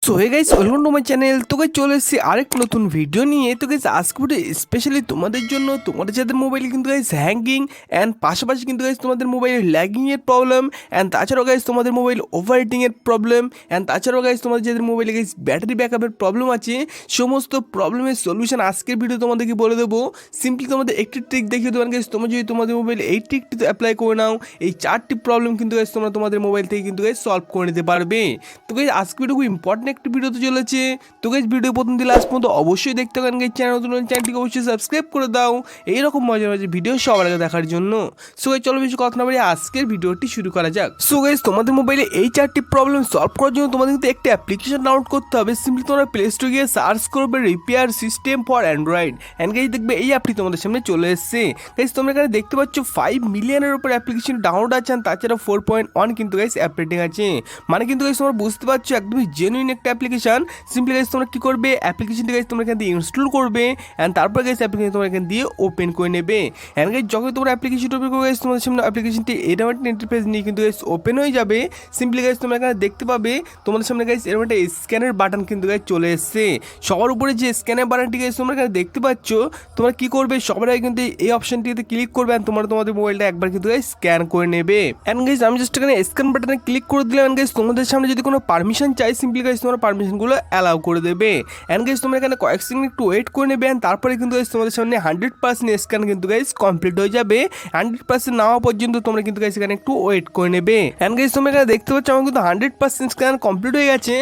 So hey guys, welcome to my channel. তো guys চলে এসেছি আরেক নতুন ভিডিও নিয়ে। তো গাইস আজকে ভিডিও স্পেশালি তোমাদের জন্য, তোমাদের যাদের মোবাইলে কিন্তু গাইস হ্যাঙ্গিং অ্যান্ড পাশাপাশি কিন্তু গাইস তোমাদের মোবাইলে ল্যাগিং এর প্রবলেম অ্যান্ড তাছাড়াও গাইস তোমাদের মোবাইল ওভারহিটিং এর প্রবলেম অ্যান্ড তাছাড়াও গাইস তোমাদের যাদের মোবাইলে গাইস ব্যাটারি ব্যাকআপের প্রবলেম আছে, সমস্ত প্রবলেমের সলিউশন আজকের ভিডিও তোমাদেরকে বলে দেবো। সিম্পলি তোমাদের একটি ট্রিক দেখিয়ে দেবেন গাইস। তোমরা যদি তোমাদের মোবাইলে এই ট্রিকটি অ্যাপ্লাই করে নাও, এই 4টি প্রবলেম কিন্তু গাইস তোমরা তোমাদের মোবাইল থেকে কিন্তু গাইস সলভ করে নিতে পারবে। তো গাইস আজকে ভিডিও খুব ইম্পর্টেন্ট একটি ভিডিওতে চলেছে। তো গাইস ভিডিও প্রথম দিলে আজ পর্যন্ত অবশ্যই দেখতে পারেন গাইস, চ্যানেলটিকে অবশ্যই সাবস্ক্রাইব করে দাও এইরকম মজার মজার ভিডিও সবার আগে দেখার জন্য। সো গাইস চলো বেশি কথা না বলে আজকের ভিডিওটি শুরু করা যাক। সো গাইস তোমাদের মোবাইলে এই 4টি প্রবলেম সলভ করার জন্য তোমাদের কিন্তু একটা অ্যাপ্লিকেশন ডাউনলোড করতে হবে। সিম্পলি তোমরা প্লে স্টোরে গিয়ে সার্চ করবে repair system for Android and guys দেখবে এই অ্যাপটি তোমাদের সামনে চলে এসেছে। গাইস তোমরা এখানে দেখতে পাচ্ছ 5 মিলিয়নের উপর অ্যাপ্লিকেশন ডাউনলোড আছে, তাছাড়া 4.1 কিন্তু গাইস অ্যাপ রেটিং আছে। মানে কিন্তু গাইস তোমরা বুঝতে পারছো একদমই জেনুইন একটা অ্যাপ্লিকেশন। সিম্পলি গাইস তোমরা কি করবে, অ্যাপ্লিকেশনটা গাইস তোমরা এখান দিয়ে ইনস্টল করবে এন্ড তারপর গাইস অ্যাপ্লিকেশন তোমরা এখান দিয়ে ওপেন করে নেবে। এন্ড গাইস যখন তোমরা অ্যাপ্লিকেশনটা ওপেন করবে গাইস তোমাদের সামনে অ্যাপ্লিকেশনটি এরকম একটা ইন্টারফেস নিয়ে কিন্তু গাইস ওপেন হয়ে যাবে। সিম্পলি গাইস তোমরা এখানে দেখতে পাবে তোমাদের সামনে গাইস এরকম একটা স্ক্যানের বাটন কিন্তু গাইস চলে এসেছে। সবার উপরে যে স্ক্যানের বাটনটি গাইস তোমরা এখানে দেখতে পাচ্ছ, তোমরা কি করবে সবার আগে কিন্তু এই অপশনটিতে ক্লিক করবে এন্ড তোমরা তোমাদের মোবাইলটা একবার কিন্তু গাইস স্ক্যান করে নেবে। এন্ড গাইস আমি জাস্ট এখানে স্ক্যান বাটনে ক্লিক করে দিলাম। এন্ড গাইস তোমাদের সামনে যদি কোনো পারমিশন চাই, সিম্পলি গাইস তোমরা পারমিশনগুলো অ্যালাউ করে দেবে। এন্ড গাইস তোমরা এখানে কয়েক সেকেন্ড একটু ওয়েট করে নেবে এন্ড তারপরে কিন্তু গাইস তোমাদের সামনে 100% স্ক্যান কিন্তু গাইস কমপ্লিট হয়ে যাবে। 100% না হওয়া পর্যন্ত তোমরা কিন্তু গাইস এখানে একটু ওয়েট করে নেবে। এন্ড গাইস তোমরা এখানে দেখতে পাচ্ছ আমার কিন্তু 100% স্ক্যান কমপ্লিট হয়ে গেছে।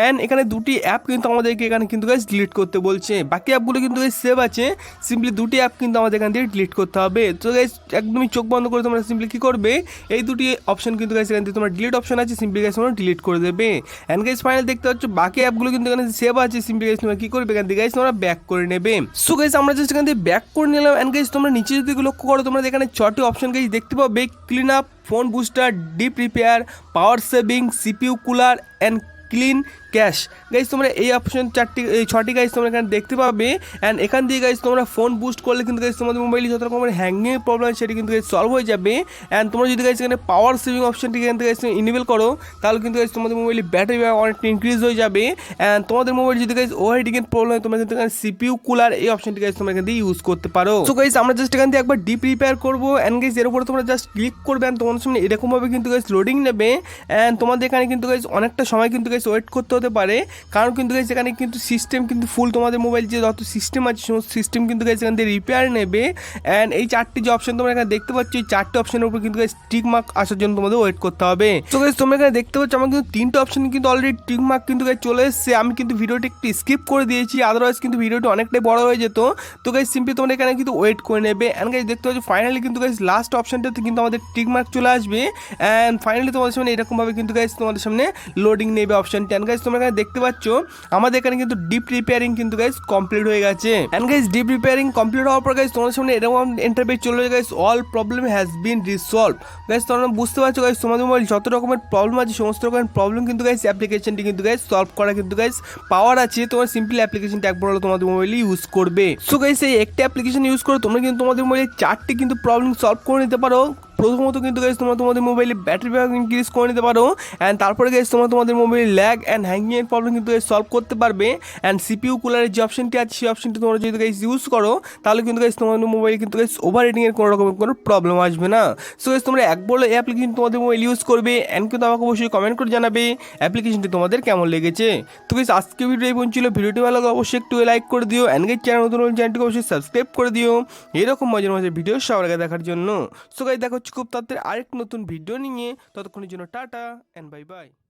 এন্ড এখানে দুটি অ্যাপ কিন্তু আমাদেরকে এখানে কিন্তু গাইস ডিলিট করতে বলছে, বাকি অ্যাপগুলো কিন্তু গাইস সেভ আছে। সিম্পলি দুটি অ্যাপ কিন্তু আমাদের এখান থেকে ডিলিট করতে হবে। তো গাইস একদমই চোখ বন্ধ করে তোমরা সিম্পলি কি করবে, এই দুটি অপশন কিন্তু গাইস এখান থেকে তোমরা ডিলিট অপশন আছে, সিম্পলি গাইস তোমরা ডিলিট করে দেবে। এন্ড গাইস ফাইনাল দেখতে পাচ্ছ বাকি অ্যাপগুলো কিন্তু এখানে সেভ আছে, সিম্পলি গাইস তোমরা কি করবে এখান থেকে গাইস তোমরা ব্যাক করে নেবে। সো গাইস আমরা জাস্ট এখান থেকে ব্যাক করে নিলাম। এন্ড গাইস তোমরা নিচে যদি লক্ষ্য করো তোমরা এখানে 6টি অপশন গাইস দেখতে পাবে, clean up, phone booster, deep repair, power saving, CPU cooler and clean cache. Guys তোমরা এই অপশন 6টি গাইস তোমরা এখানে দেখতে পাবে। অ্যান্ড এখান দিয়ে গাইস তোমরা ফোন বুস্ট করলে কিন্তু গাইস তোমাদের মোবাইলে যত রকমের হ্যাঙ্গিং প্রবলেম সেটি কিন্তু গাইস সলভ হয়ে যাবে। অ্যান্ড তোমরা যদি গাইস এখানে পাওয়ার সেভিং অপশনটি এখান থেকে গাইস ইনেবল করো তাহলে কিন্তু গাইস তোমাদের মোবাইলে ব্যাটারি অনেকটা ইনক্রিজ হয়ে যাবে। অ্যান্ড তোমাদের মোবাইল যদি গাইস ওভারহিটিং এর প্রবলেম হয় তোমরা কিন্তু এখানে সিপিইউ কুলার এই অপশনটি গাইস তোমরা এখান দিয়ে ইউজ করতে পারো। সো গাইস আমরা জাস্ট এখান থেকে একবার ডিপ রিপেয়ার করবো। অ্যান্ড গাইস এর উপরে তোমরা জাস্ট ক্লিক করবে অ্যান্ড তোমাদের সামনে এরকমভাবে কিন্তু গাইস লোডিং নেবে। অ্যান্ড তোমাদের এখানে কিন্তু গাইস অনেকটা সময় কিন্তু গাইস ওয়েট করতে হতে পারে, কারণ কিন্তু গাইস এখানে কিন্তু সিস্টেম কিন্তু ফুল তোমাদের মোবাইল যে যত সিস্টেম আছে সমস্ত সিস্টেম কিন্তু গাইস এখান থেকে রিপেয়ার নেবে। অ্যান্ড এই 4টি যে অপশন তোমরা এখানে দেখতে পাচ্ছ, এই 4টি অপশনের উপর কিন্তু গাইস টিক মার্ক আসার জন্য তোমাদের ওয়েট করতে হবে। তো গাইস তোমরা এখানে দেখতে পাচ্ছ আমার কিন্তু 3টে অপশন কিন্তু অলরেডি টিক মার্ক কিন্তু গাইস চলে এসেছে। আমি কিন্তু ভিডিওটি একটু স্কিপ করে দিয়েছি, আদারওয়াইজ কিন্তু ভিডিওটি অনেকটাই বড় হয়ে যেত। তো গাইস সিম্পলি তোমরা এখানে কিন্তু ওয়েট করে নেবে। অ্যান্ড গাইস দেখতে পাচ্ছ ফাইনালি কিন্তু গাইস লাস্ট অপশনটাতে কিন্তু আমাদের টিক মার্ক চলে আসবে। অ্যান্ড ফাইনালি তোমাদের সামনে এরকমভাবে কিন্তু গাইস তোমাদের সামনে লোডিং নেবে অপশনটি। অ্যান্ড গাইস তোমরা এখানে দেখতে পাচ্ছ আমাদের এখানে কিন্তু ডিপ রিপেয়ারিং কিন্তু গাইস কমপ্লিট হয়ে গেছে। And guys deep repairing complete হওয়ার পর গাইস তোমাদের সামনে এরকম ইন্টারফেস চলে যায় guys, all problem has been resolve. গাইস তোমরা বুঝতে পারছো গাইস তোমাদের মোবাইল যত রকমের প্রবলেম আছে সমস্ত রকমের প্রবলেম কিন্তু গাইস অ্যাপ্লিকেশনটি কিন্তু গাইস সলভ করা কিন্তু গাইস পাওয়ার আছে। তোমার সিম্পলি অ্যাপ্লিকেশনটা একবার হলো তোমাদের মোবাইলে ইউজ করবে। সো গাইস এই একটা অ্যাপ্লিকেশন ইউজ করে তোমরা কিন্তু তোমাদের মোবাইলে 4টি কিন্তু প্রবলেম সলভ করে নিতে পারো। প্রথমত কিন্তু গাইস তোমরা তোমাদের মোবাইলে ব্যাটারি ব্যাকআপ ইনক্রিজ করে নিতে পারো। অ্যান্ড তারপরে গাইস তোমরা তোমাদের মোবাইলে ল্যাগ অ্যান্ড হ্যাঙ্গিং এর প্রবলেম কিন্তু গাইস সলভ করতে পারবে। অ্যান্ড সিপিইউ কুলারের যে অপশনটি আছে সেই অপশনটি তোমরা যদি গাইস ইউজ করো তাহলে কিন্তু গাইস তোমাদের মোবাইলে কিন্তু গাইস ওভারহিটিং এর কোনো রকমের কোনো প্রবলেম আসবে না। সো গাইস তোমরা একবার এই অ্যাপ্লিকেশন তোমাদের মোবাইল ইউজ করবে অ্যান্ড কিন্তু আমাকে অবশ্যই কমেন্ট করে জানাবে অ্যাপ্লিকেশনটি তোমাদের কেমন লেগেছে। তো গাইস আজকে ভিডিও এই পর্যন্ত ছিল। ভিডিওটি ভালো লাগে অবশ্যই একটু লাইক করে দিও। অ্যান্ড গাইস চ্যানেলটিকে অবশ্যই সাবস্ক্রাইব করে দিও এরকম মজার মজার ভিডিও সবার আগে দেখার জন্য। সো গাইস দেখা হচ্ছে খুব তাড়াতাড়ি আরেক নতুন ভিডিও নিয়ে, ততক্ষণের জন্য টাটা এন্ড বাই বাই।